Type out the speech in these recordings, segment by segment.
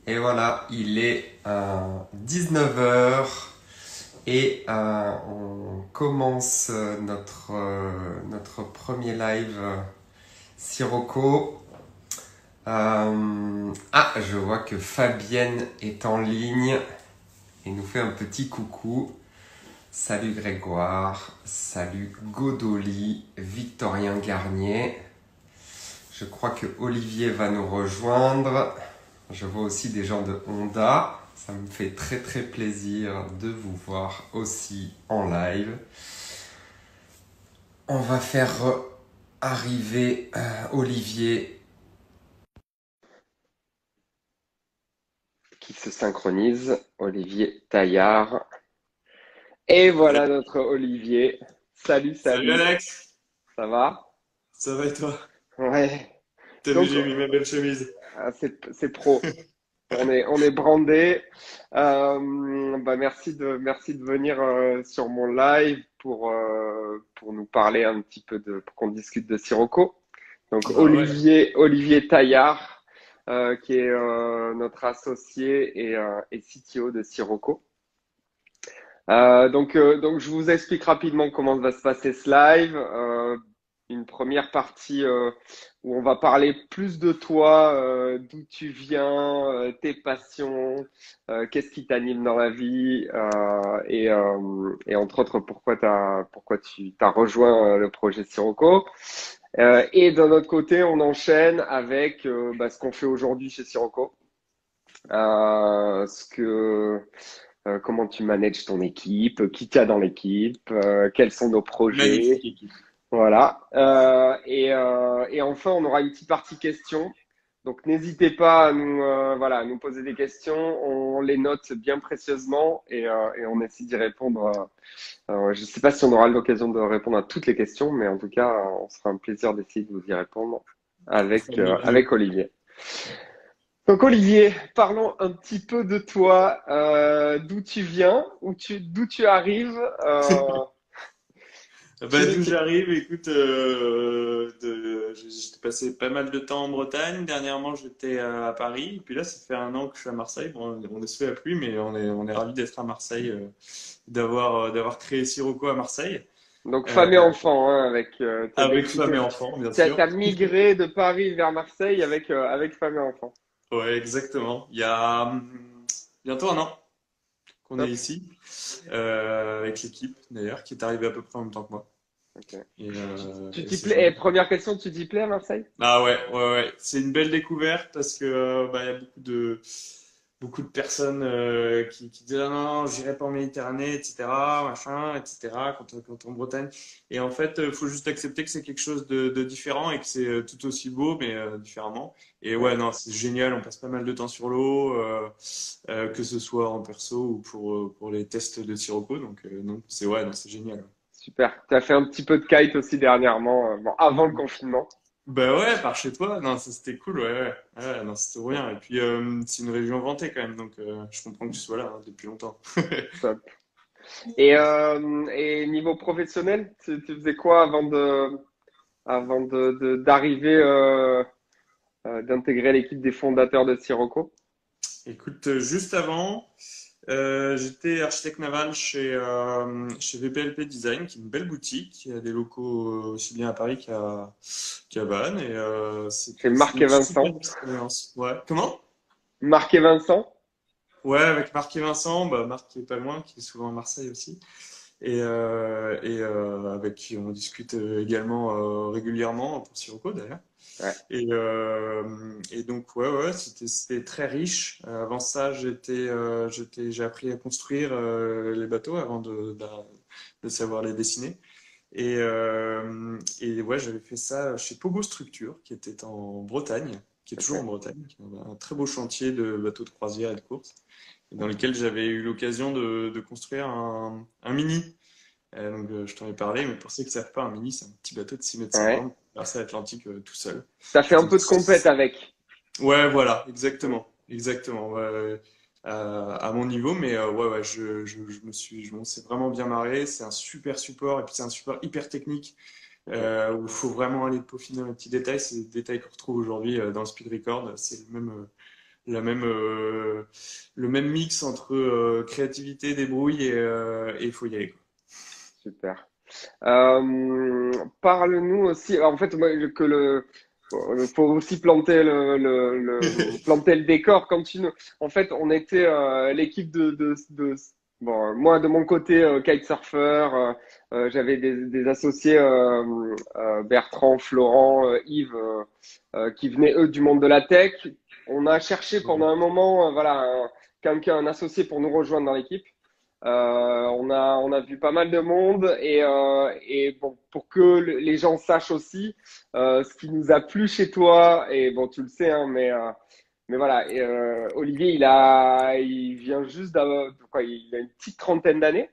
Et voilà, il est 19 heures et on commence notre premier live Sirocco. Je vois que Fabienne est en ligne et nous fait un petit coucou. Salut Grégoire, salut Godoli, Victorien Garnier. Je crois que Olivier va nous rejoindre. Je vois aussi des gens de Honda. Ça me fait très très plaisir de vous voir aussi en live. On va faire arriver Olivier qui se synchronise. Olivier Taillard. Et voilà notre Olivier. Salut, Salut salut. Alex, Ça va? ça va et toi? Ouais. T'as vu, Donc, j'ai mis ma belle chemise. c'est pro. On est brandé. Merci de venir sur mon live pour nous parler un petit peu pour qu'on discute de Sirocco. Donc Bah ouais. Olivier Taillard, qui est notre associé et CTO de Sirocco. Donc je vous explique rapidement comment va se passer ce live. Une première partie où on va parler plus de toi, d'où tu viens, tes passions, qu'est-ce qui t'anime dans la vie et entre autres pourquoi tu t'as rejoint le projet Sirocco. Et d'un autre côté, on enchaîne avec ce qu'on fait aujourd'hui chez Sirocco. Comment tu manages ton équipe, qui t'y a dans l'équipe, quels sont nos Magnifique projets, équipe. voilà. Et enfin, on aura une petite partie questions. Donc, n'hésitez pas à à nous poser des questions. On les note bien précieusement et on essaie d'y répondre. Je ne sais pas si on aura l'occasion de répondre à toutes les questions, mais en tout cas, on sera un plaisir d'essayer de vous y répondre Fabuleux. avec Olivier. Donc Olivier, parlons un petit peu de toi, d'où tu viens, d'où tu arrives. Bah, Quel d'où était... j'arrive, écoute, j'ai passé pas mal de temps en Bretagne. Dernièrement, j'étais à Paris. Et puis là, ça fait un an que je suis à Marseille. Bon, on est sous la pluie, mais on est ravis d'être à Marseille, d'avoir créé Sirocco à Marseille. Donc Euh, femme et enfant, hein, Avec femme et enfant, bien sûr. t'as migré de Paris vers Marseille avec femme et enfant. Ouais, exactement. Il y a bientôt un an qu'on est Top. ici, avec l'équipe d'ailleurs, qui est arrivée à peu près en même temps que moi. Ok. Et, Tu et t'y c'est plais? génial. Première question, tu t'y plais à Marseille? Ah ouais, ouais, ouais. C'est une belle découverte parce que bah, il y a beaucoup de personnes qui disent ah non, j'irai pas en Méditerranée, etc., machin, etc., quand on est en Bretagne. Et en fait, il faut juste accepter que c'est quelque chose de différent et que c'est tout aussi beau, mais différemment. Et Ouais. ouais, non, c'est génial. On passe pas mal de temps sur l'eau, que ce soit en perso ou pour les tests de Sirocco. Donc, non, c'est ouais, non, c'est génial. Super. Tu as fait un petit peu de kite aussi dernièrement, bon, avant le confinement. Bah ouais, par chez toi, non, ça c'était cool, ouais, ouais, ouais, non, c'était trop bien. Et puis c'est une région vantée quand même, donc je comprends que tu sois là hein, depuis longtemps. Top. Et niveau professionnel, tu faisais quoi d'arriver, d'intégrer l'équipe des fondateurs de Sirocco? Écoute, juste avant, j'étais architecte naval chez VPLP Design, qui est une belle boutique, qui a des locaux aussi bien à Paris qu'à Vannes, et C'est c'était Marc et une super Vincent. expérience. Ouais. Comment? Marc et Vincent? Ouais, avec Marc et Vincent, bah, Marc qui est pas loin, qui est souvent à Marseille aussi. Avec qui on discute également régulièrement pour Sirocco d'ailleurs. Ouais, Et donc ouais ouais c'était très riche. Avant ça j'ai appris à construire les bateaux avant de savoir les dessiner. Et ouais j'avais fait ça chez Pogo Structure qui était en Bretagne, qui est toujours en ok. Bretagne, qui est un très beau chantier de bateaux de croisière et de course, et dans lequel j'avais eu l'occasion de construire un mini. Je t'en ai parlé, mais pour ceux qui ne savent pas, un mini, c'est un petit bateau de 6,50 Ouais. m qui traverse l'Atlantique tout seul. T'as fait un C'était peu de compète avec. Ouais, voilà, Mm. exactement. Exactement. Ouais, ouais. À mon niveau, mais ouais, ouais, je m'en suis vraiment bien marré. C'est un super support, et puis c'est un support hyper technique Ok. où il faut vraiment aller peaufiner les petits détails. C'est des détails qu'on retrouve aujourd'hui dans le speed record. C'est le même mix entre créativité, débrouille et il faut y aller, quoi. Super. Parle-nous aussi, en fait, moi, faut aussi planter planter le décor. En fait, on était l'équipe bon, moi de mon côté kitesurfer, j'avais des associés Bertrand, Florent, Yves, qui venaient eux du monde de la tech. On a cherché pendant un moment, voilà, un associé pour nous rejoindre dans l'équipe. On a vu pas mal de monde et bon, pour que les gens sachent aussi ce qui nous a plu chez toi, et bon, tu le sais, hein, mais voilà, Olivier, il vient juste d'avoir, quoi, il a une petite trentaine d'années.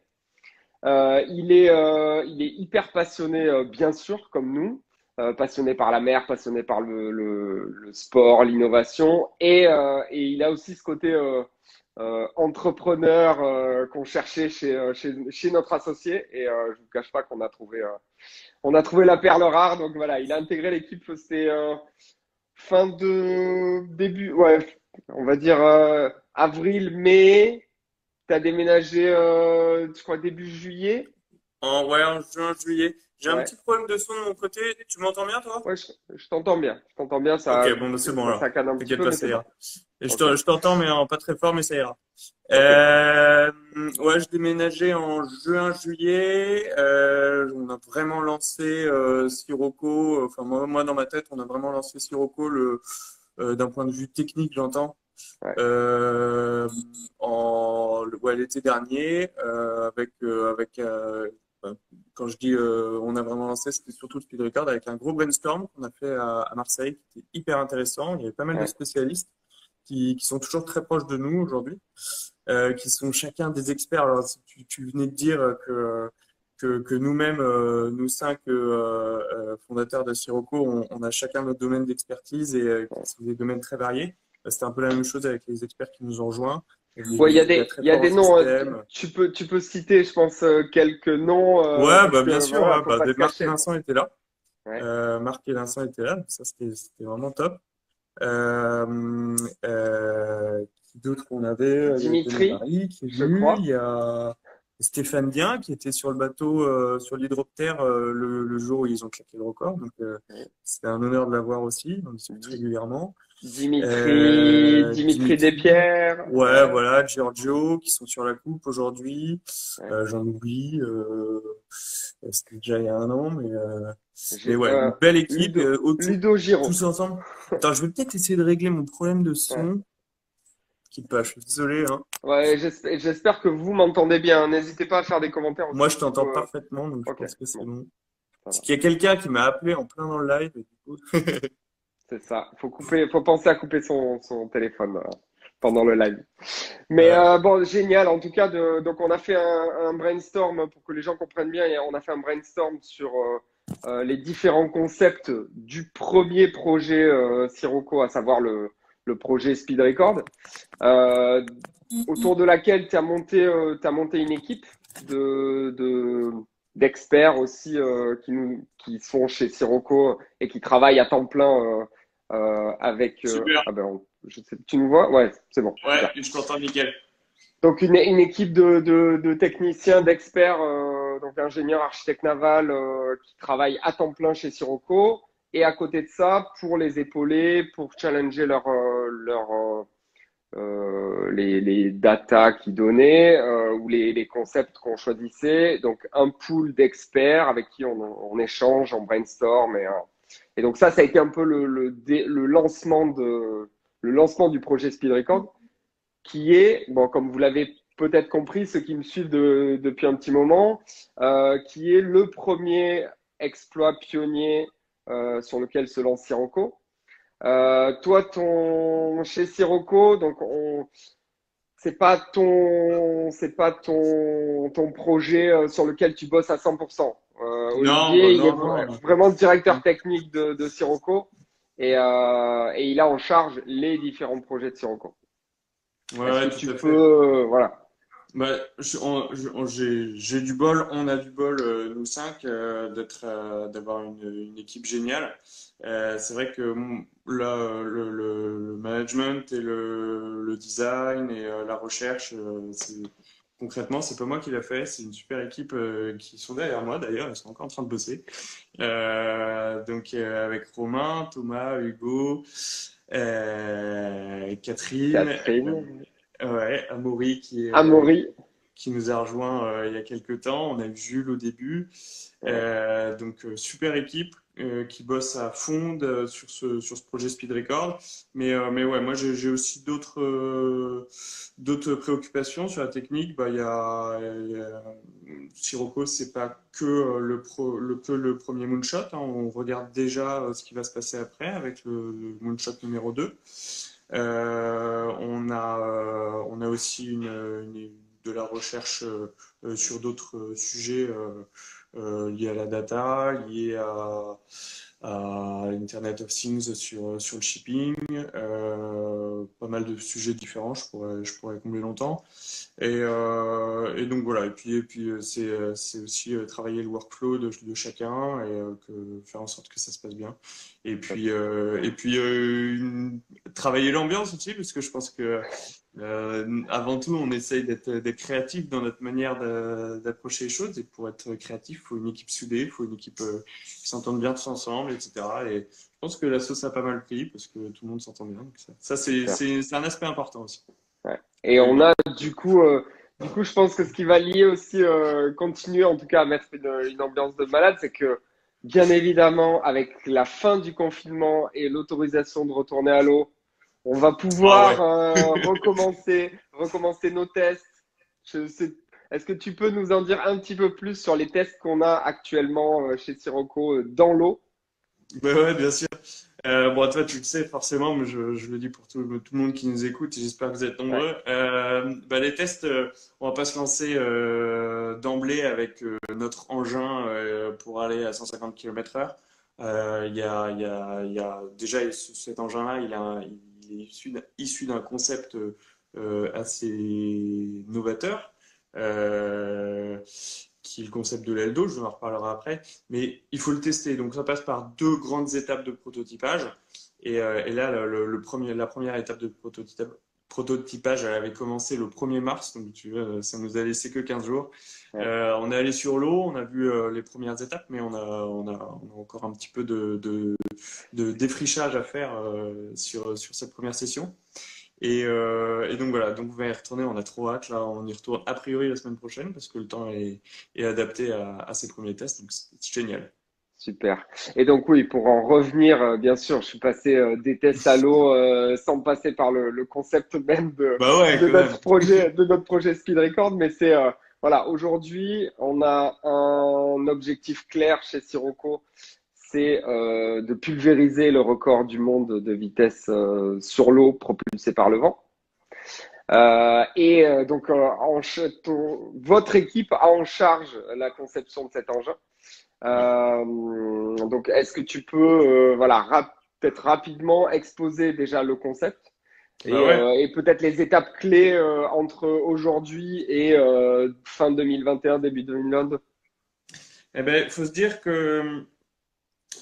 Il est hyper passionné, bien sûr, comme nous, passionné par la mer, passionné par le sport, l'innovation, et il a aussi ce côté entrepreneur qu'on cherchait chez notre associé. Et je vous cache pas qu'on a on a trouvé la perle rare. Donc voilà, il a intégré l'équipe. C'est début, ouais, on va dire avril, mai. T'as déménagé, je crois, début juillet. Ouais, en juin, juillet. J'ai un Ouais, petit problème de son de mon côté. Tu m'entends bien, toi? ouais, je t'entends bien. Je t'entends bien, Ok, bon, bah, c'est bon alors. ça canne un petit T'inquiète peu, pas, mais ça c'est bon. ira. Et Ok, je t'entends, mais pas très fort, mais ça ira. ok, Ouais, je déménageais en juin, juillet. On a vraiment lancé Sirocco. Enfin, moi, dans ma tête, on a vraiment lancé Sirocco d'un point de vue technique, j'entends. ouais, Euh, ouais, l'été dernier, euh, quand je dis on a vraiment lancé, c'était surtout le Speed Record avec un gros brainstorm qu'on a fait à Marseille, qui était hyper intéressant. Il y avait pas mal de ouais. spécialistes qui sont toujours très proches de nous aujourd'hui, qui sont chacun des experts. Alors, si tu venais de dire que nous-mêmes, nous cinq fondateurs de Sirocco, on a chacun notre domaine d'expertise et qui sont des domaines très variés. C'était un peu la même chose avec les experts qui nous ont rejoints. Ouais, Les gars très il y a forts en des noms. système. Tu peux citer, je pense, quelques noms Ouais, parce bah que bien sûr. voilà, Ouais, faut bah, pas se Marc et cacher, quoi. Vincent étaient là. Ouais. Marc et Vincent étaient là, donc ça c'était vraiment top. Euh, qui d'autre qu'on avait? Il y a Denis Dimitri, Marie qui est je venu. Il crois. y a Stéphane Dien qui était sur le bateau, sur l'hydroptère le jour où ils ont claqué le record. Donc Ouais. c'était un honneur de l'avoir aussi. On discute Di- régulièrement. Dimitri Dimitri, Despierres. ouais, Ouais, voilà, Giorgio qui sont sur la coupe aujourd'hui. ouais. J'en oublie. C'était déjà il y a un an, mais J'ai ouais, une belle équipe autour, Ludo Giraud. tous ensemble. Attends, je vais peut-être essayer de régler mon problème de Ouais. son. Quitte pas, je suis désolé, hein. Ouais, j'espère que vous m'entendez bien. N'hésitez pas à faire des commentaires Moi, aussi je si vous. t'entends parfaitement, donc je Ok, pense que c'est bon, bon. ça Parce va. qu'il y a quelqu'un qui m'a appelé en plein dans le live, et du coup. C'est ça. Faut penser à couper son téléphone pendant le live. Mais Ouais. bon, génial. En tout cas, donc on a fait un brainstorm pour que les gens comprennent bien. Et on a fait un brainstorm sur les différents concepts du premier projet Sirocco, à savoir le projet Speed Record, euh, autour de laquelle t'as monté une équipe d'experts aussi qui sont chez Sirocco et qui travaillent à temps plein avec. Super. Ah ben, je sais, tu nous vois? Ouais, c'est bon, Ouais, super. je t'entends nickel. Donc une équipe de techniciens, d'experts, donc ingénieurs, architectes navals qui travaillent à temps plein chez Sirocco. Et à côté de ça, pour les épauler, pour challenger les datas qu'ils donnaient ou les concepts qu'on choisissait. Donc un pool d'experts avec qui on échange, on brainstorm. Et donc ça a été un peu le lancement du projet Speed Record qui est, bon, comme vous l'avez peut-être compris, ceux qui me suivent depuis un petit moment, qui est le premier exploit pionnier sur lequel se lance Sirocco. Toi, chez Sirocco, donc ton projet sur lequel tu bosses à 100%. Non, bah Olivier, il est non, non. vraiment directeur technique de Sirocco et il a en charge les différents projets de Sirocco. Ouais, Est-ce que ouais, tout tu à fait. peux, voilà. Bah, j'ai du bol, on a du bol, nous cinq, d'avoir une équipe géniale. C'est vrai que là, le management et le design et la recherche, concrètement, c'est pas moi qui l'a fait, c'est une super équipe qui sont derrière moi d'ailleurs, ils sont encore en train de bosser. Avec Romain, Thomas, Hugo, Catherine, Catherine, ouais, Amaury Amaury. qui nous a rejoint il y a quelques temps. On a eu Jules au début. Ouais. Super équipe qui bosse à fond sur ce projet Speed Record. Mais ouais, moi j'ai aussi d'autres préoccupations sur la technique. Bah, Sirocco, c'est pas que le premier moonshot, hein. On regarde déjà ce qui va se passer après avec le moonshot numéro 2. On a aussi de la recherche sur d'autres sujets liés à la data, liés à Internet of Things sur le shipping, pas mal de sujets différents, je pourrais combler longtemps. Et donc voilà, et puis c'est aussi travailler le workflow de chacun et faire en sorte que ça se passe bien. Travailler l'ambiance aussi, parce que je pense que avant tout, on essaye d'être créatif dans notre manière d'approcher les choses. Et pour être créatif, il faut une équipe soudée, il faut une équipe qui s'entende bien tous ensemble, etc. Et je pense que la sauce a pas mal pris parce que tout le monde s'entend bien. Donc ça Super. c'est un aspect important aussi. Ouais. Et Mais on voilà. a du coup, je pense que ce qui va lier aussi, continuer en tout cas à mettre une ambiance de malade, c'est que bien évidemment, avec la fin du confinement et l'autorisation de retourner à l'eau, on va Ah pouvoir ouais. recommencer nos tests. Est-ce que tu peux nous en dire un petit peu plus sur les tests qu'on a actuellement chez Sirocco dans l'eau? Ouais, bien sûr. Bon, toi, tu le sais forcément, mais je le dis pour tout le monde qui nous écoute, et j'espère que vous êtes Ouais, nombreux. Les tests, on va pas se lancer d'emblée avec notre engin pour aller à 150 km/h. Déjà cet engin-là, il est issu d'un concept assez novateur. Euh, qui est le concept de l'Eldo, je vous en reparlerai après, mais il faut le tester. Donc ça passe par deux grandes étapes de prototypage. Et là, la première étape de prototypage, elle avait commencé le 1er mars, donc tu vois, ça nous a laissé que 15 jours. ouais. On est allé sur l'eau, on a vu les premières étapes, mais on a encore un petit peu de défrichage à faire sur cette première session. Et donc voilà, donc on va y retourner, on a trop hâte, là on y retourne a priori la semaine prochaine parce que le temps est adapté à ces premiers tests, donc c'est génial. Super. Et donc oui, pour en revenir, bien sûr, je suis passé des tests à l'eau sans passer par le concept même Bah ouais, de quand même. notre projet Speed Record, mais c'est voilà, aujourd'hui, on a un objectif clair chez Sirocco, c'est de pulvériser le record du monde de vitesse sur l'eau propulsée par le vent. Donc, votre équipe a en charge la conception de cet engin. Ouais. Donc, est-ce que tu peux, voilà, peut-être rapidement exposer déjà le concept Bah ouais. et peut-être les étapes clés entre aujourd'hui et fin 2021, début 2022? Eh ben, faut se dire que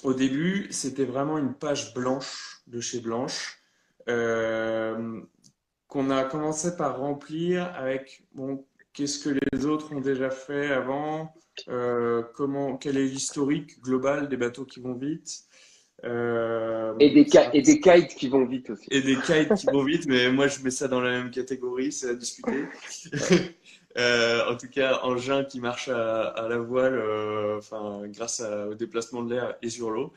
au début, c'était vraiment une page blanche de chez Blanche euh, qu'on a commencé par remplir avec bon, qu'est-ce que les autres ont déjà fait avant, quel est l'historique global des bateaux qui vont vite. Et des, Ça, et des kites qui vont vite aussi. et des kites qui vont vite, mais moi je mets ça dans la même catégorie, c'est à discuter. Ouais, En tout cas, engin qui marche à la voile, enfin, grâce au déplacement de l'air et sur l'eau,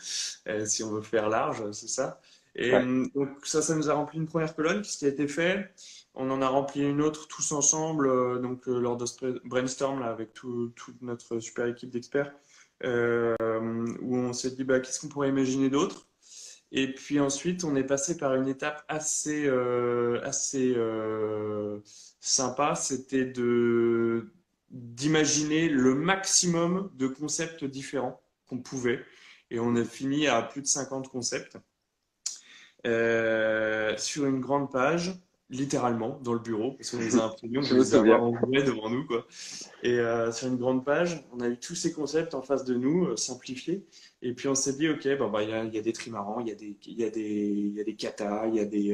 si on veut faire large, c'est ça. ouais, Donc ça nous a rempli une première colonne, ce qui a été fait. On en a rempli une autre tous ensemble, lors de ce brainstorm là, avec toute notre super équipe d'experts, où on s'est dit bah, qu'est-ce qu'on pourrait imaginer d'autre. Et puis ensuite, on est passé par une étape assez sympa, c'était d'imaginer le maximum de concepts différents qu'on pouvait. Et on a fini à plus de 50 concepts sur une grande page. littéralement dans le bureau, parce qu'on les a imprimés, on Je peut me les avoir souviens. en vrai devant nous, quoi. Et sur une grande page, on a eu tous ces concepts en face de nous, simplifiés. Et puis on s'est dit, ok, bon, bah, il y a des trimarans, il y a des katas, il y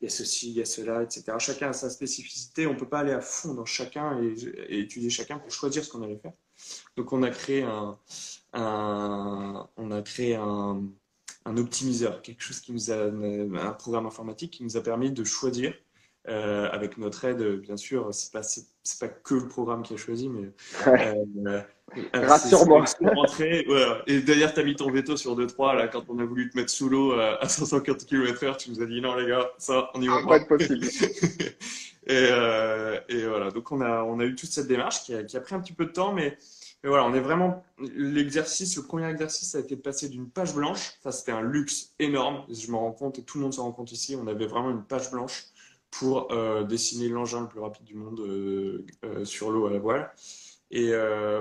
a ceci, il y a cela, etc. Chacun a sa spécificité. On peut pas aller à fond dans chacun et étudier chacun pour choisir ce qu'on allait faire. Donc on a créé on a créé un optimiseur, quelque chose qui nous a, un programme informatique qui nous a permis de choisir, avec notre aide, bien sûr, c'est pas que le programme qui a choisi, mais Ouais. euh, ces Rassure-moi. sélections rentrées. Voilà. Et d'ailleurs, tu as mis ton veto sur 2-3, là, quand on a voulu te mettre sous l'eau à 540 km/h, tu nous as dit non, les gars, ça, on n'y Ça va va pas pas. être possible. Et voilà, donc on a eu toute cette démarche qui a pris un petit peu de temps, mais voilà, on est vraiment. Le premier exercice, ça a été de passer d'une page blanche. Ça, c'était un luxe énorme. Je me rends compte, et tout le monde se rend compte ici, on avait vraiment une page blanche pour dessiner l'engin le plus rapide du monde sur l'eau à la voile. Et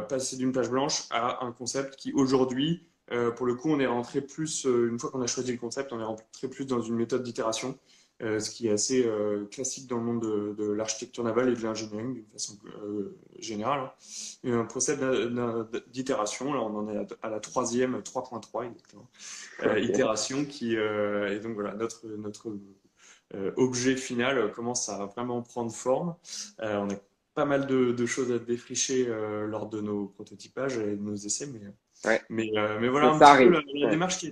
passer d'une page blanche à un concept qui, aujourd'hui, pour le coup, on est rentré plus, une fois qu'on a choisi le concept, on est rentré plus dans une méthode d'itération, ce qui est assez classique dans le monde de l'architecture navale et de l'ingénierie d'une façon générale, hein. Et un process d'itération, là on en est à la troisième, 3.3 exactement, Ok. itération et donc voilà, notre objet final commence à vraiment prendre forme. On a pas mal de choses à défricher lors de nos prototypages et de nos essais, Ouais. mais voilà Mais un ça petit peu arrive. la Ouais. démarche qui a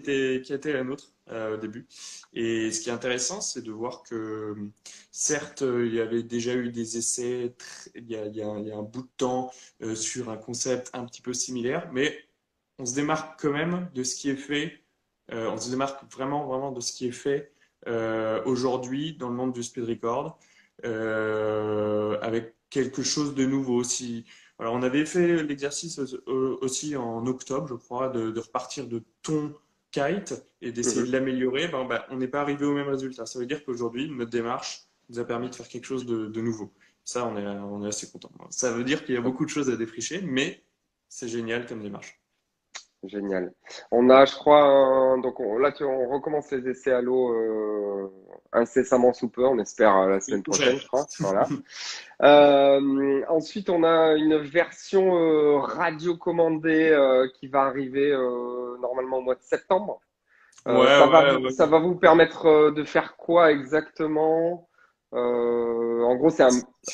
été la nôtre au début. Et ce qui est intéressant, c'est de voir que certes, il y avait déjà eu des essais il y a un bout de temps sur un concept un petit peu similaire, mais on se démarque quand même de ce qui est fait. On se démarque vraiment, vraiment de ce qui est fait aujourd'hui dans le monde du speed record, avec quelque chose de nouveau aussi. Alors, on avait fait l'exercice aussi en octobre, je crois, de repartir de ton kite et d'essayer de Mhm. l'améliorer. On n'est pas arrivé au même résultat. Ça veut dire qu'aujourd'hui, notre démarche nous a permis de faire quelque chose de nouveau. Ça, on est assez content. Ça veut dire qu'il y a beaucoup de choses à défricher, mais c'est génial comme démarche. Génial. On a, je crois, donc là, on recommence les essais à l'eau incessamment sous peu. On espère la Une semaine prochaine. prochaine, je crois. Voilà. Ensuite, on a une version radiocommandée qui va arriver normalement au mois de septembre. Ouais, ouais, Ça ouais. va vous permettre de faire quoi exactement? En gros,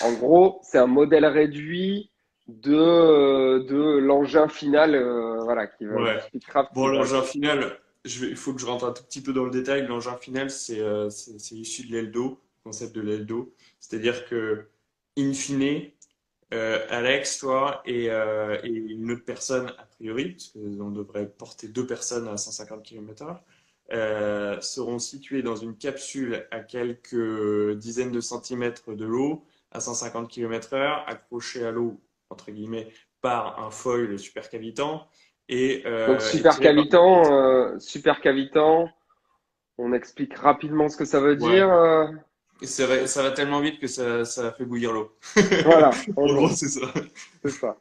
en gros, c'est un modèle réduit de l'engin final, voilà, du Ouais. Speedcraft Bon, qui va. l'engin final, il faut que je rentre un tout petit peu dans le détail. L'engin final, c'est issu de l'Eldo, le concept de l'Eldo. C'est-à-dire que, in fine, Alex, toi et une autre personne, a priori, parce qu'on devrait porter deux personnes à 150 km/h, seront situés dans une capsule à quelques dizaines de centimètres de l'eau, à 150 km/h, accrochés à l'eau, entre guillemets, par un foil supercavitant Donc et tirés par une kite. super cavitant. On explique rapidement ce que ça veut Ouais. dire. Et ça va tellement vite que ça fait bouillir l'eau. Voilà, en En gros, gros, c'est ça. c'est ça.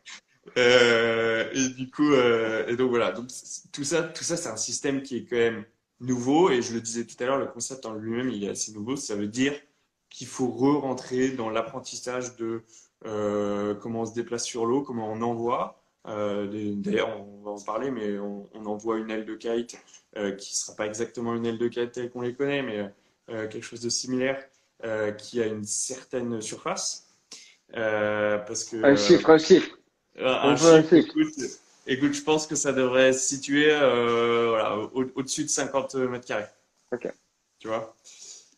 Et du coup, et donc voilà. Donc, tout ça, c'est un système qui est quand même nouveau. Et je le disais tout à l'heure, le concept en lui-même, il est assez nouveau. Ça veut dire qu'il faut re-rentrer dans l'apprentissage de comment on se déplace sur l'eau, comment on envoie. D'ailleurs, on va en parler, mais on envoie une aile de kite qui sera pas exactement une aile de kite telle qu'on les connaît, mais quelque chose de similaire qui a une certaine surface. Parce que Un chiffre, un chiffre. On un veut un chiffre, chiffre. écoute, je pense que ça devrait se situer voilà, au-dessus de 50 mètres carrés, Ok. tu vois.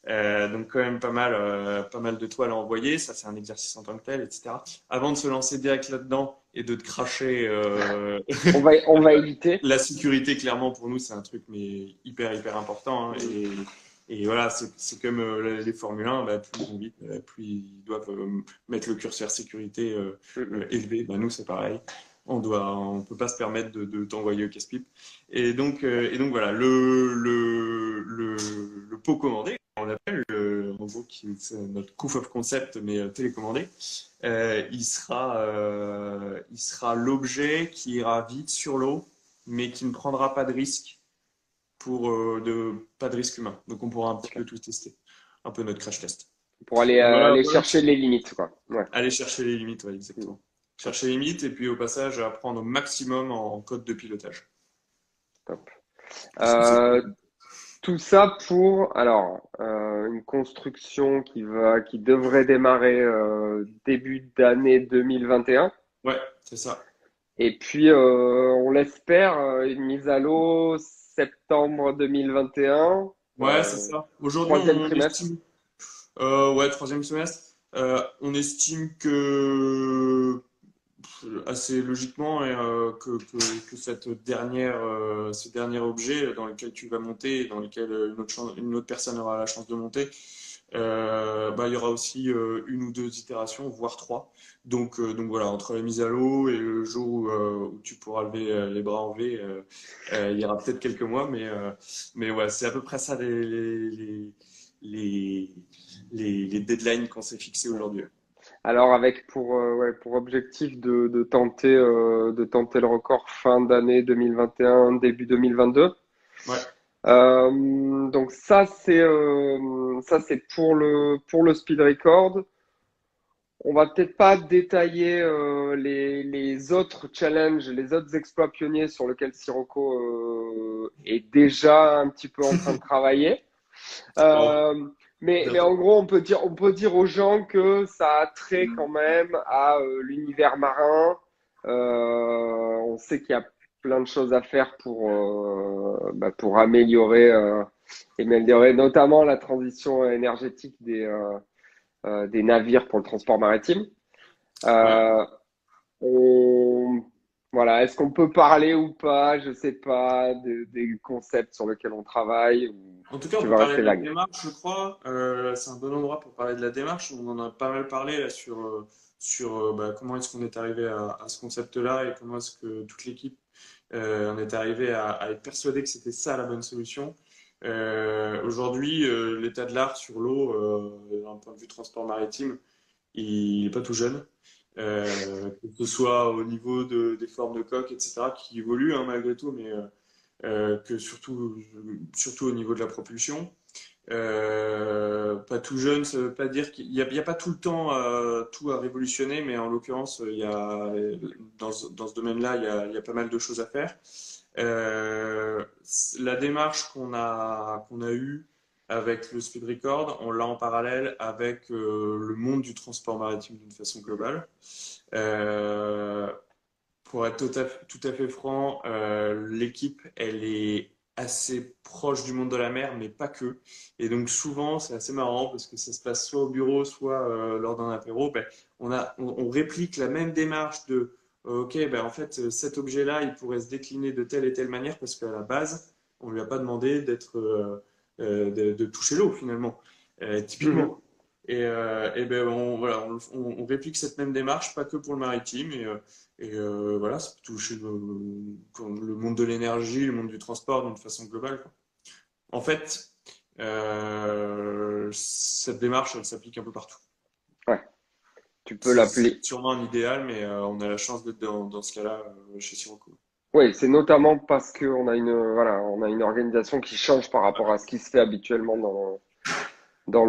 Donc quand même pas mal de toiles à envoyer, ça c'est un exercice en tant que tel, etc. Avant de se lancer direct là-dedans et de te cracher, On va éviter. la sécurité clairement pour nous c'est un truc mais hyper important, hein. Et voilà, c'est comme les Formule 1, bah, plus ils vont vite, plus ils doivent mettre le curseur sécurité Mhm. élevé. Bah, nous c'est pareil. On peut pas se permettre de t'envoyer au casse-pipe. Et donc voilà, le pot commandé, on l'appelle, en gros, c'est notre proof of concept, mais télécommandé. Il sera l'objet qui ira vite sur l'eau, mais qui ne prendra pas de risque pas de risque humain. Donc on pourra un petit Ok. peu tout tester, un peu notre crash test. Pour aller, Voilà, aller voilà. chercher les limites, quoi. Ouais. Aller chercher les limites, ouais, exactement. Chercher les limites et puis au passage apprendre au maximum en code de pilotage. Top. Parce que c'est Euh, Tout ça pour, alors, une construction qui devrait démarrer début d'année 2021. ouais, c'est ça. Et puis, on l'espère, une mise à l'eau septembre 2021, Ouais, c'est ça. Aujourd'hui, troisième on trimestre. estime, ouais, troisième semestre, on estime que assez logiquement que ce dernier objet dans lequel tu vas monter, et dans lequel une autre personne aura la chance de monter, bah, il y aura aussi une ou deux itérations, voire trois. Donc voilà, entre la mise à l'eau et le jour où tu pourras lever les bras en V, il y aura peut-être quelques mois, mais ouais, c'est à peu près ça les, les deadlines qu'on s'est fixés Ouais. aujourd'hui. Alors, avec ouais, pour objectif de tenter le record fin d'année 2021, début 2022. Ouais, Donc ça c'est pour le speed record. On va peut-être pas détailler les autres challenges, les autres exploits pionniers sur lesquels Sirocco est déjà un petit peu en train de travailler. bon, Euh, mais en bientôt. gros, on peut dire aux gens que ça a trait quand même à l'univers marin. On sait qu'il y a plein de choses à faire pour améliorer notamment la transition énergétique des navires pour le transport maritime. Ouais. Euh, on, voilà, est-ce qu'on peut parler ou pas, je sais pas, des concepts sur lesquels on travaille ou En tout cas, on tu peut vas parler rester de la vague? démarche, je crois. C'est un bon endroit pour parler de la démarche. On en a pas mal parlé là sur bah, comment est-ce qu'on est arrivé à ce concept-là et comment est-ce que toute l'équipe en est arrivé à être persuadé que c'était ça la bonne solution. Aujourd'hui, l'état de l'art sur l'eau, d'un point de vue transport maritime, il n'est pas tout jeune. Que ce soit au niveau des formes de coque, etc., qui évoluent hein, malgré tout, mais que surtout au niveau de la propulsion. Pas tout jeune, ça veut pas dire qu'il y a pas tout le temps tout à révolutionner, mais en l'occurrence, dans ce domaine-là, il y a pas mal de choses à faire. Euh, la démarche qu'on a eue avec le speed record, on l'a en parallèle avec le monde du transport maritime d'une façon globale. Euh, pour être tout à fait franc, l'équipe, elle est assez proche du monde de la mer, mais pas que. Et donc souvent, c'est assez marrant parce que ça se passe soit au bureau, soit lors d'un apéro. Ben, on réplique la même démarche de OK, ben, en fait, cet objet-là, il pourrait se décliner de telle et telle manière parce qu'à la base, on lui a pas demandé de toucher l'eau finalement, Mhm. typiquement. Et ben voilà, on réplique cette même démarche, pas que pour le maritime. Voilà, ça peut toucher le monde de l'énergie, le monde du transport d'une façon globale, quoi. En fait, cette démarche, elle s'applique un peu partout. Ouais, tu peux C'est l'appeler. sûrement un idéal, mais on a la chance d'être dans ce cas-là chez Sirocco. Oui, c'est notamment parce qu'on a on a une organisation qui change par rapport à ce qui se fait habituellement dans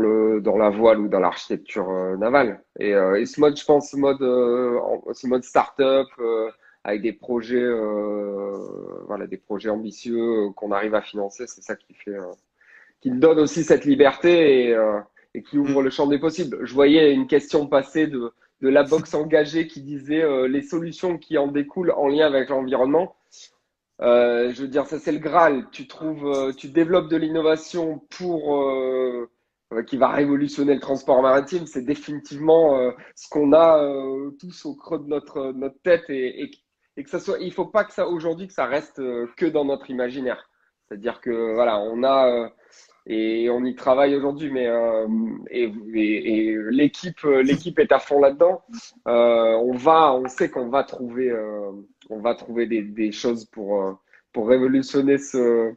la voile ou dans l'architecture navale. Et ce mode, je pense, ce mode start-up avec des projets, des projets ambitieux qu'on arrive à financer, c'est ça qui donne aussi cette liberté et qui ouvre Mm. le champ des possibles. Je voyais une question passer de la boxe engagée qui disait les solutions qui en découlent en lien avec l'environnement. Je veux dire, ça c'est le Graal. Tu développes de l'innovation qui va révolutionner le transport maritime. C'est définitivement ce qu'on a tous au creux de notre tête et que ça soit. Il faut pas que ça aujourd'hui que ça reste que dans notre imaginaire. C'est-à-dire que voilà, et on y travaille aujourd'hui, et l'équipe est à fond là-dedans. On sait on va trouver des choses pour révolutionner ce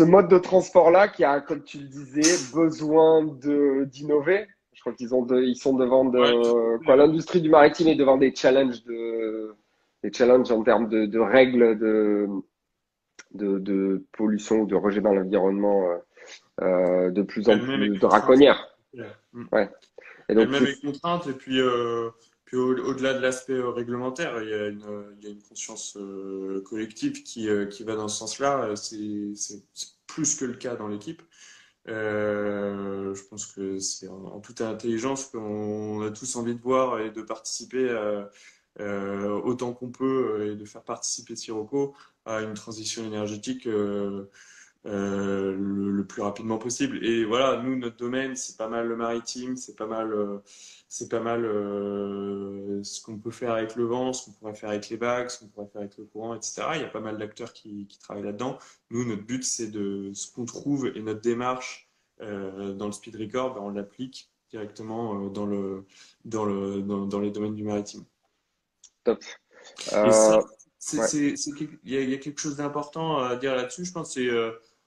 mode de transport-là qui a, comme tu le disais, besoin d'innover. Je crois ils sont devant Ouais, tout à fait, ouais. l'industrie du maritime est devant des challenges en termes de règles de pollution ou de rejet dans l'environnement de plus en Ouais, même plus avec l'ultra draconnières. Ouais. Mm. Ouais. Et donc, Elle-même est contrainte, et puis au-delà de l'aspect réglementaire, il y a une conscience collective qui va dans ce sens-là. C'est plus que le cas dans l'équipe. Je pense que c'est en toute intelligence qu'on a tous envie de voir et de participer autant qu'on peut et de faire participer Sirocco à une transition énergétique le plus rapidement possible. Et voilà, nous, notre domaine, c'est pas mal le maritime, c'est pas mal ce qu'on peut faire avec le vent, ce qu'on pourrait faire avec les bagues, ce qu'on pourrait faire avec le courant, etc. Il y a pas mal d'acteurs qui travaillent là-dedans. Nous, notre but, c'est de ce qu'on trouve et notre démarche dans le speed record, ben, on l'applique directement dans les domaines du maritime. top. Et ça, Euh, ouais. il y a quelque chose d'important à dire là-dessus, je pense, c'est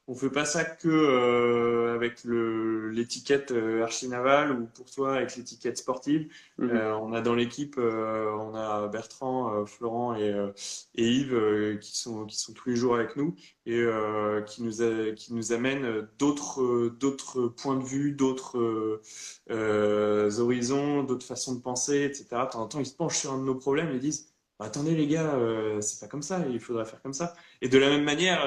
on fait pas ça que avec l'étiquette Archi Naval ou pour toi avec l'étiquette sportive. Mhm. On a dans l'équipe, on a Bertrand, Florent et Yves qui sont tous les jours avec nous et qui nous amènent d'autres points de vue, d'autres horizons, d'autres façons de penser, etc. De temps en temps, ils se penchent sur un de nos problèmes et disent attendez les gars, c'est pas comme ça, il faudrait faire comme ça. Et de la même manière,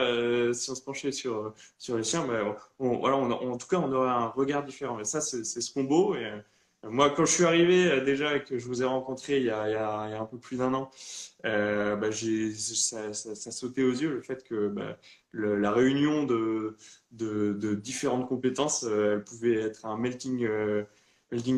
si on se penchait sur les chiens, ben, voilà, en tout cas, on aurait un regard différent. Et ça, c'est ce combo. Et moi, quand je suis arrivé déjà et que je vous ai rencontré il y a un peu plus d'un an, bah, ça sautait aux yeux le fait que bah, la réunion de différentes compétences, elle pouvait être un melting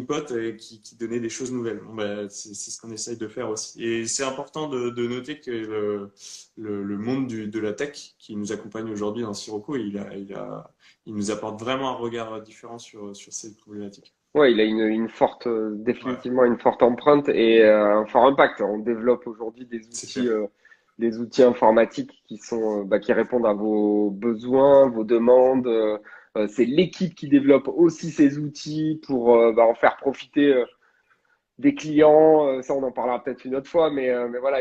pot qui donnait des choses nouvelles. Bon, bah, c'est ce qu'on essaye de faire aussi. Et c'est important de noter que le monde de la tech qui nous accompagne aujourd'hui dans Sirocco, il nous apporte vraiment un regard différent sur ces problématiques. Ouais, il a une forte, Ouais, définitivement une forte empreinte et un fort impact. On développe aujourd'hui c'est clair. des outils informatiques qui sont, bah, qui répondent à vos besoins, vos demandes. C'est l'équipe qui développe aussi ces outils pour bah, en faire profiter des clients. Ça, on en parlera peut-être une autre fois, mais voilà,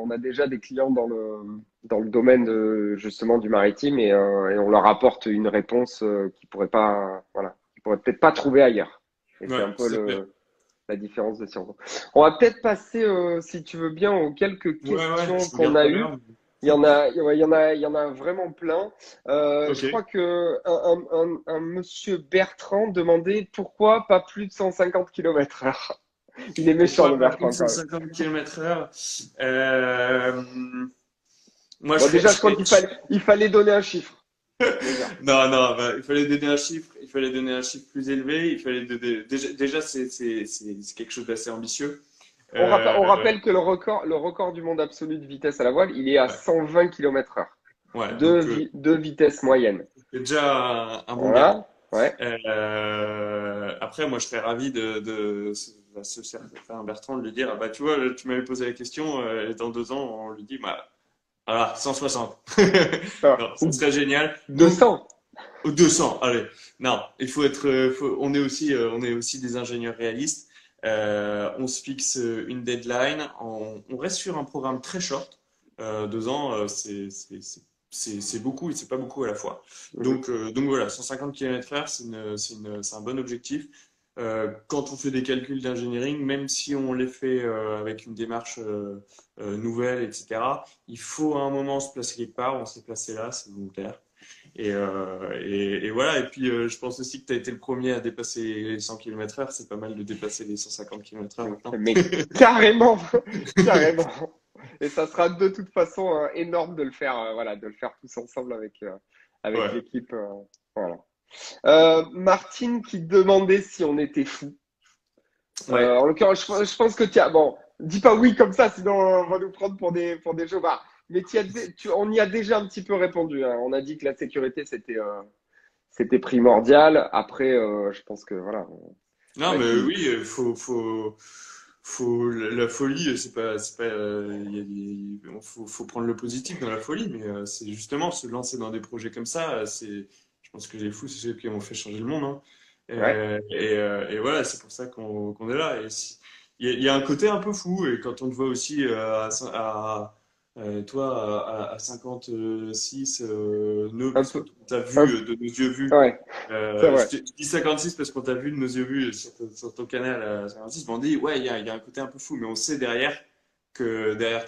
on a déjà des clients dans le domaine justement du maritime et on leur apporte une réponse qu'ils pourraient pas, voilà, qu'ils pourraient peut-être pas trouver ailleurs. Et c'est Ouais, un peu c'est clair. la différence de Sciences Po. On va peut-être passer, si tu veux bien, aux quelques Ouais, ouais, questions je qu'on regarde a pas eues. l'heure. Il y en a, ouais, il y en a vraiment plein. Je Ok. crois que un monsieur Bertrand demandait pourquoi pas plus de 150 km/h. Il est méchant, le Pourquoi pas plus de Bertrand, quand même. 150 km/h? Euh, moi, Bon, déjà, je je crois serais, qu'il fallait donner un chiffre, déjà. Non, non, bah, il fallait donner un chiffre, il fallait donner un chiffre plus élevé, déjà c'est quelque chose d'assez ambitieux. On Euh, rappelle que le record du monde absolu de vitesse à la voile, il est à ouais, 120 km/h. ouais, Deux, donc deux vitesses moyennes. c'est déjà un bon gap. Voilà. Ouais. Après, moi, je serais ravi de faire un Bertrand de lui dire, ah bah tu vois, tu m'avais posé la question, et dans 2 ans, on lui dit, bah voilà, 160. Ah, Non, ça ou serait génial. Nous, 200. 200, allez. Non, il faut être, on est aussi des ingénieurs réalistes. On se fixe une deadline. On reste sur un programme très short. 2 ans, c'est beaucoup et c'est pas beaucoup à la fois. Mhm. Donc voilà, 150 km/h, c'est un bon objectif. Quand on fait des calculs d'engineering, même si on les fait avec une démarche nouvelle, etc., il faut à un moment se placer quelque part. On s'est placé là, c'est volontaire. Et voilà. Et puis, je pense aussi que tu as été le premier à dépasser les 100 km/h. C'est pas mal de dépasser les 150 km/h maintenant. Mais carrément, carrément. Et ça sera de toute façon énorme de le faire, voilà, de le faire tous ensemble avec Ouais. l'équipe. Voilà. Martine qui demandait si on était fou. Ouais. En l'occurrence, je pense que tu as. Bon, dis pas oui comme ça, sinon on va nous prendre pour des jeux. Bah, mais on y a déjà un petit peu répondu, hein. On a dit que la sécurité c'était primordial. Après, je pense que voilà, Non, on a mais dit. oui, la folie, c'est pas, faut prendre le positif dans la folie, mais c'est justement se lancer dans des projets comme ça, je pense que les fous, c'est ceux qui ont fait changer le monde, hein. Ouais. Et voilà, c'est pour ça qu'on est là. Il y a un côté un peu fou, et quand on te voit aussi Toi, à 56, Un parce peu, qu'on t'a un vu de nos yeux vus, ouais, c'est vrai. je dis 56 parce qu'on t'a vu de nos yeux vus sur ton canal à 56, mais on dit, ouais, il y a un côté un peu fou, mais on sait derrière que derrière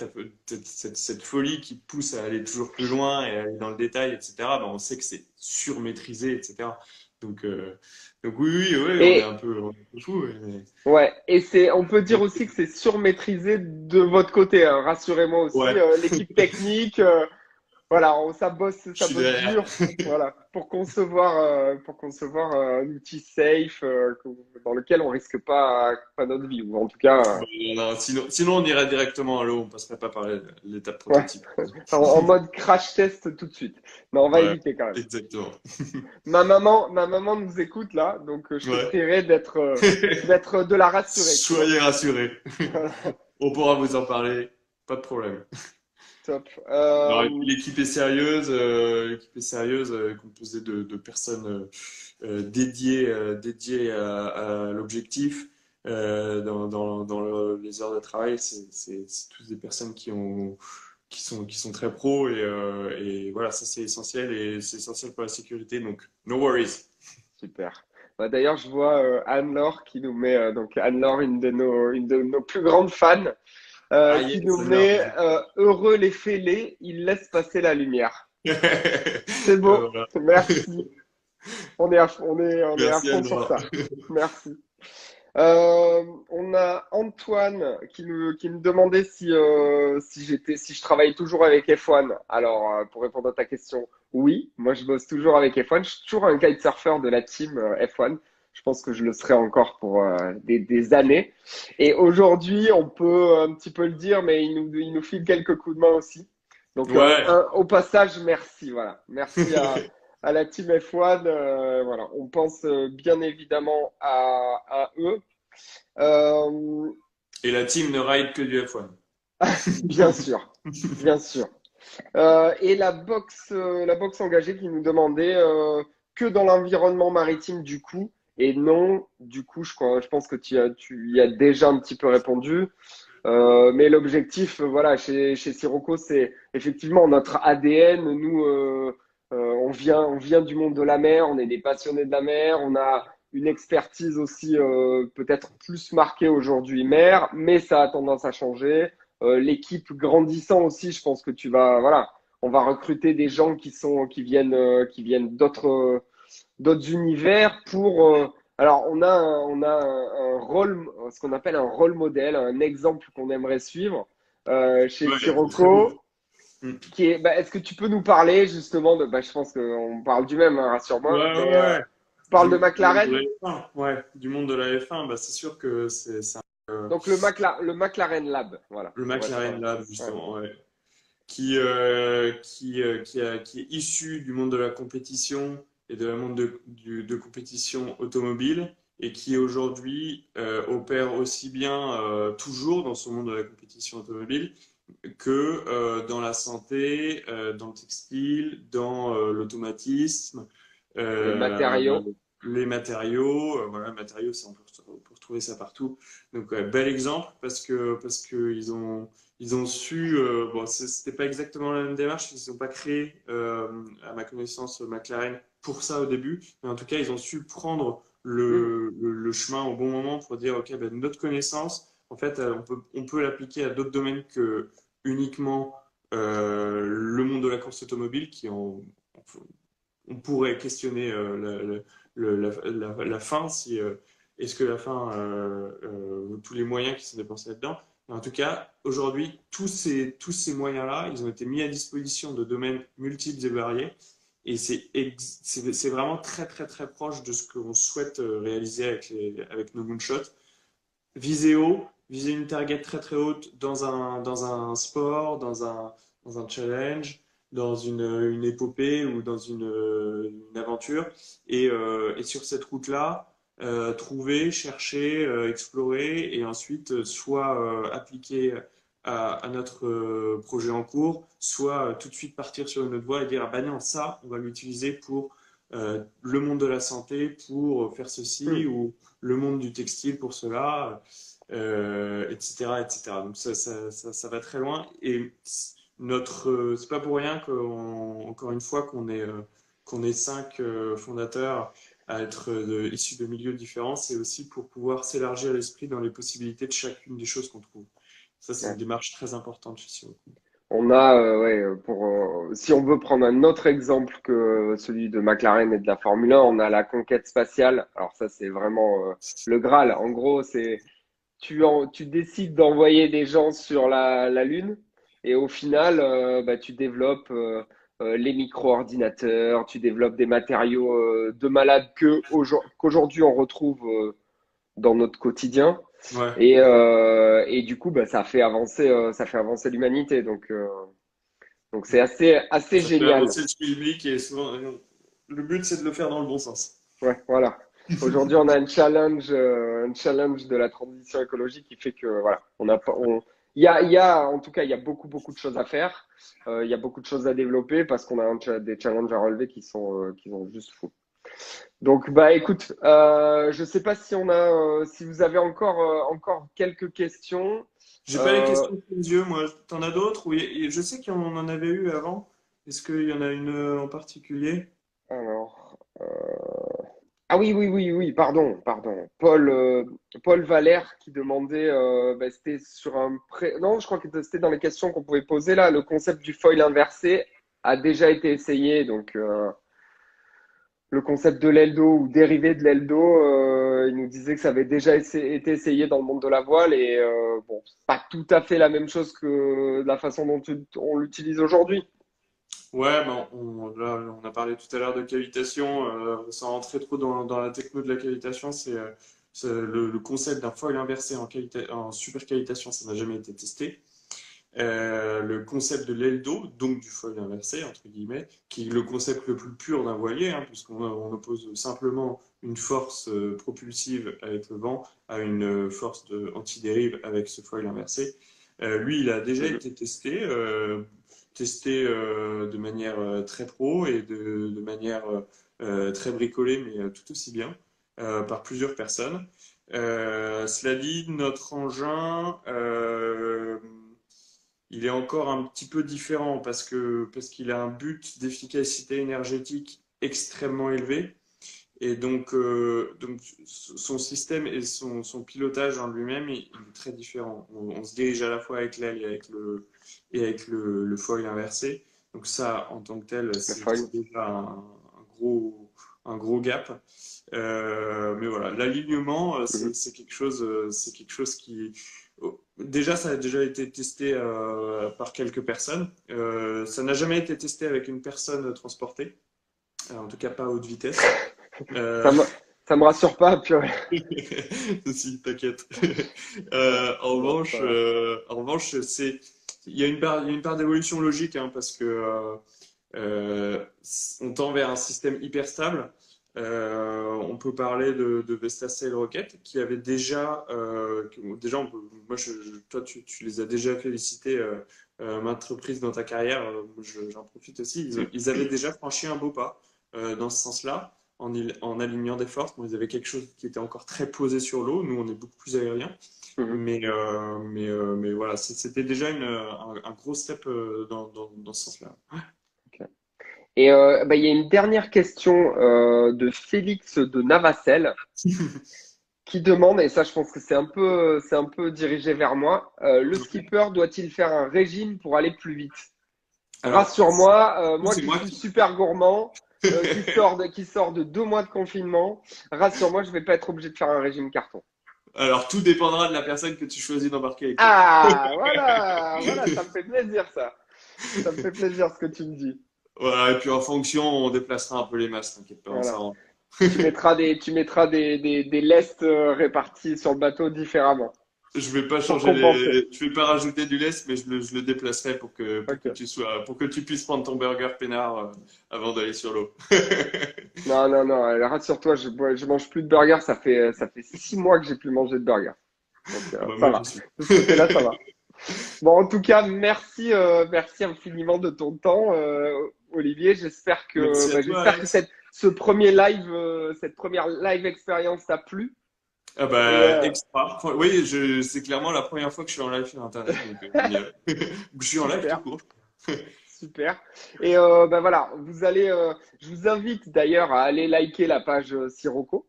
cette folie qui te pousse à aller toujours plus loin et à aller dans le détail, etc., ben, on sait que c'est surmaîtrisé, etc. Donc, euh, donc oui, oui, oui, Et on est un peu fou, ouais, et on peut dire aussi que c'est surmaîtrisé de votre côté, hein. Rassurez-moi aussi, ouais, l'équipe technique. Voilà, je ça suis bosse derrière. dur, voilà, pour concevoir un outil safe dans lequel on risque pas notre vie, ou en tout cas, Bon, non, sinon, on irait directement à l'eau, on passerait pas par l'étape ouais, prototype. en mode crash test tout de suite. Mais on va Ouais, éviter quand même. exactement. Ma maman nous écoute là, donc je te Ouais. prierai d'être de la rassurer, tu vois. Soyez rassurés. Voilà, On pourra vous en parler, pas de problème. top. Non, et puis l'équipe est sérieuse, composée de personnes dédiées à l'objectif. Les heures de travail, c'est tous des personnes qui sont très pros et voilà, ça c'est essentiel et c'est essentiel pour la sécurité. Donc, no worries. Super. Bah, d'ailleurs, je vois Anne-Laure qui nous met, donc Anne-Laure, une de nos plus grandes fans, Ah qui yes, nous alors. met heureux les fêlés, ils laissent passer la lumière. C'est beau, Voilà. merci. On est à Merci fond sur Anne-Laure. ça. Merci. On a Antoine qui me demandait si je travaillais toujours avec F1. Alors, pour répondre à ta question, oui, moi je bosse toujours avec F1. Je suis toujours un kitesurfer de la team F1. Je pense que je le serai encore pour des années. Et aujourd'hui, on peut un petit peu le dire, mais il nous file quelques coups de main aussi. Donc, Ouais. au passage, merci. Voilà, merci à la team F1. Voilà, on pense bien évidemment à eux. Euh, Et la team ne ride que du F1. bien sûr, bien sûr. Et la boxe engagée qui nous demandait que dans l'environnement maritime du coup. Et non, du coup, je pense que tu y as déjà un petit peu répondu. Mais l'objectif, voilà, chez Sirocco, c'est effectivement notre ADN. Nous, on vient du monde de la mer, on est des passionnés de la mer, on a une expertise aussi peut-être plus marquée aujourd'hui mer, mais ça a tendance à changer. L'équipe grandissant aussi, je pense que voilà, on va recruter des gens qui viennent d'autres univers alors, on a un rôle, ce qu'on appelle un rôle modèle, un exemple qu'on aimerait suivre chez Ouais, très beau. Sirocco, Mm. qui est, est-ce que tu peux nous parler justement je pense qu'on parle du même, hein, Ouais, rassure-moi, mais ouais, ouais. parle de McLaren. Du monde de la F1, bah, c'est sûr que c'est Donc, le McLaren Lab, voilà, le pour être. McLaren Lab, Ouais. justement, ouais. Qui est issu du monde de la compétition et de la monde de compétition automobile et qui aujourd'hui opère aussi bien toujours dans ce monde de la compétition automobile que dans la santé, dans le textile, dans l'automatisme, Les euh, matériaux. les matériaux. Voilà, matériaux, on peut retrouver ça partout. Donc, bel exemple parce que ils ont su. Bon, c'était pas exactement la même démarche. Ils n'ont pas créé, à ma connaissance, McLaren pour ça au début, mais en tout cas, ils ont su prendre Hmm. le chemin au bon moment pour dire, ok, ben, notre connaissance, en fait, on peut l'appliquer à d'autres domaines que uniquement le monde de la course automobile, on pourrait questionner la fin, si est-ce que la fin tous les moyens qui sont dépensés là-dedans. Mais en tout cas, aujourd'hui, tous ces moyens-là, ils ont été mis à disposition de domaines multiples et variés. Et c'est vraiment très, très, très proche de ce qu'on souhaite réaliser avec nos moonshots. Viser une target très très haute dans un sport, dans un challenge, dans une épopée ou dans une aventure. Et sur cette route-là, trouver, chercher, explorer et ensuite soit appliquer à notre projet en cours, soit tout de suite partir sur une autre voie et dire, ah ben non, ça, on va l'utiliser pour le monde de la santé, pour faire ceci, Hmm. ou le monde du textile pour cela, etc., etc. Donc ça va très loin. Et c'est pas pour rien encore une fois qu'on est 5 fondateurs à être issus de milieux différents, c'est aussi pour pouvoir s'élargir l'esprit dans les possibilités de chacune des choses qu'on trouve. Ça, c'est une démarche très importante chez Sirocco. On a, ouais, si on veut prendre un autre exemple que celui de McLaren et de la Formule 1, on a la conquête spatiale. Alors ça, c'est vraiment le Graal. En gros, c'est tu décides d'envoyer des gens sur la Lune et au final, bah, tu développes les micro-ordinateurs, tu développes des matériaux de malade qu'aujourd'hui on retrouve dans notre quotidien. Ouais. Et du coup, bah, ça fait avancer l'humanité. Donc c'est assez Ça fait génial. avancer le public et souvent, le but, c'est de le faire dans le bon sens. Ouais, voilà. Aujourd'hui, on a un challenge de la transition écologique qui fait que voilà, on a pas, on, il y a, en tout cas, il y a beaucoup de choses à faire. Il y a beaucoup de choses à développer parce qu'on a des challenges à relever qui sont juste fous. Donc, bah, écoute, je sais pas si si vous avez encore quelques questions. J'ai pas les Euh, questions sous les yeux, moi. T'en as d'autres? Oui, je sais qu'on en avait eu avant. Est-ce qu'il y en a une en particulier? alors, ah oui, pardon. Paul Valère qui demandait, bah, c'était sur non, je crois que c'était dans les questions qu'on pouvait poser là. Le concept du foil inversé a déjà été essayé, donc le concept de l'eldo ou dérivé de l'eldo, il nous disait que ça avait déjà été essayé dans le monde de la voile et bon, c'est pas tout à fait la même chose que la façon dont on l'utilise aujourd'hui. Ouais, ben là, on a parlé tout à l'heure de cavitation. Sans rentrer trop dans la techno de la cavitation, c'est le concept d'un foil inversé en super cavitation, ça n'a jamais été testé. Le concept de l'eldo, donc du foil inversé, entre guillemets, qui est le concept le plus pur d'un voilier, hein, puisqu'on oppose simplement une force propulsive avec le vent à une force anti-dérive avec ce foil inversé. Lui, il a déjà Mhm. été testé de manière très pro et de manière très bricolée, mais tout aussi bien, par plusieurs personnes. Cela dit, notre engin, il est encore un petit peu différent parce qu'il a un but d'efficacité énergétique extrêmement élevé. Et donc son système et son pilotage en lui-même, il est très différent. On se dirige à la fois avec l'aile et avec le foil inversé. Donc ça, en tant que tel, Le c'est foil. déjà un gros gap. Mais voilà, l'alignement, Mhm. c'est quelque chose qui... Déjà, ça a déjà été testé par quelques personnes. Ça n'a jamais été testé avec une personne transportée, en tout cas pas à haute vitesse. Ça Euh, me, ça me rassure pas, purée. si, t'inquiète. Bon, bon, ça va. En revanche, il y a une part d'évolution logique, hein, parce que euh, on tend vers un système hyper stable. On peut parler de Vestas Sail Rocket qui avait déjà toi tu les as déjà félicités maintes reprises dans ta carrière. J'en profite aussi. Ils avaient déjà franchi un beau pas dans ce sens-là en alignant des forces. Bon, ils avaient quelque chose qui était encore très posé sur l'eau. Nous, on est beaucoup plus aérien. Mhm. Mais voilà, c'était déjà un gros step dans ce sens-là. Ok. Et bah, il y a une dernière question de Félix de Navacelle qui demande, et ça je pense que c'est un peu dirigé vers moi, le skipper doit-il faire un régime pour aller plus vite? Alors, Rassure-moi, moi c'est qui moi suis qui. super gourmand, qui sort de 2 mois de confinement, rassure-moi, je vais pas être obligé de faire un régime carton. Alors, tout dépendra de la personne que tu choisis d'embarquer avec toi. Ah, voilà, ça me fait plaisir ça. Ça me fait plaisir ce que tu me dis. Voilà, et puis en fonction, on déplacera un peu les masses, t'inquiète pas, on Voilà. s'arrange. Tu mettras des lestes répartis sur le bateau différemment pour compenser. Je vais pas rajouter du lest, mais je le déplacerai Ok. pour que tu puisses prendre ton burger peinard avant d'aller sur l'eau. Non, rassure-toi, je mange plus de burgers, ça fait 6 mois que j'ai plus mangé de burgers. Donc Ah bah ça moi, va. j'y suis. De ce côté-là, ça va. Bon, en tout cas, merci infiniment de ton temps, Olivier. Merci à toi, J'espère que Alex. cette première live expérience t'a plu. Ah Et bah, extra. Oui, c'est clairement la première fois que je suis en live sur Internet, donc génial. Je suis en live tout super. court. Super. Et ben voilà, je vous invite d'ailleurs à aller liker la page Sirocco,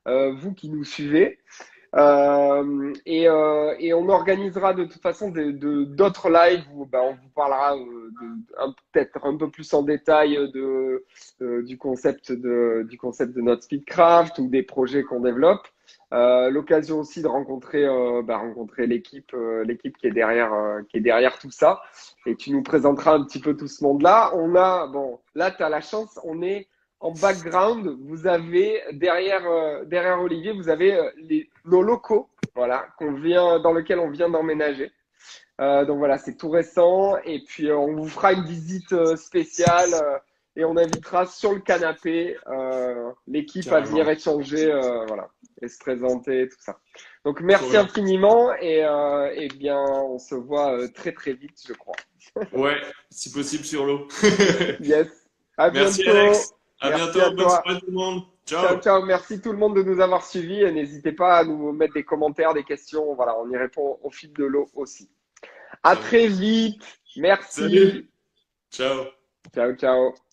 vous qui nous suivez. Et on organisera de toute façon d'autres lives où ben, on vous parlera peut-être un peu plus en détail du concept de notre Speedcraft ou des projets qu'on développe. L'occasion aussi de rencontrer l'équipe qui est derrière tout ça. Et tu nous présenteras un petit peu tout ce monde-là. Bon, là, tu as la chance, on est en background, vous avez derrière Olivier, vous avez nos locaux, voilà, dans lequel on vient d'emménager. Donc voilà, c'est tout récent. Et puis on vous fera une visite spéciale et on invitera sur le canapé l'équipe à venir Carrément. échanger, voilà, et se présenter, tout ça. Donc Trop merci bien. infiniment et bien on se voit très très vite, je crois. Ouais, si possible sur l'eau. Yes. À Merci bientôt. Alex. À Merci à bientôt. Bonne toi. soirée tout le monde. Ciao, Ciao. ciao. Merci tout le monde de nous avoir suivis et n'hésitez pas à nous mettre des commentaires, des questions. Voilà, on y répond au fil de l'eau aussi. À Ça très marche. vite. Salut. Merci. Ciao. Ciao, ciao.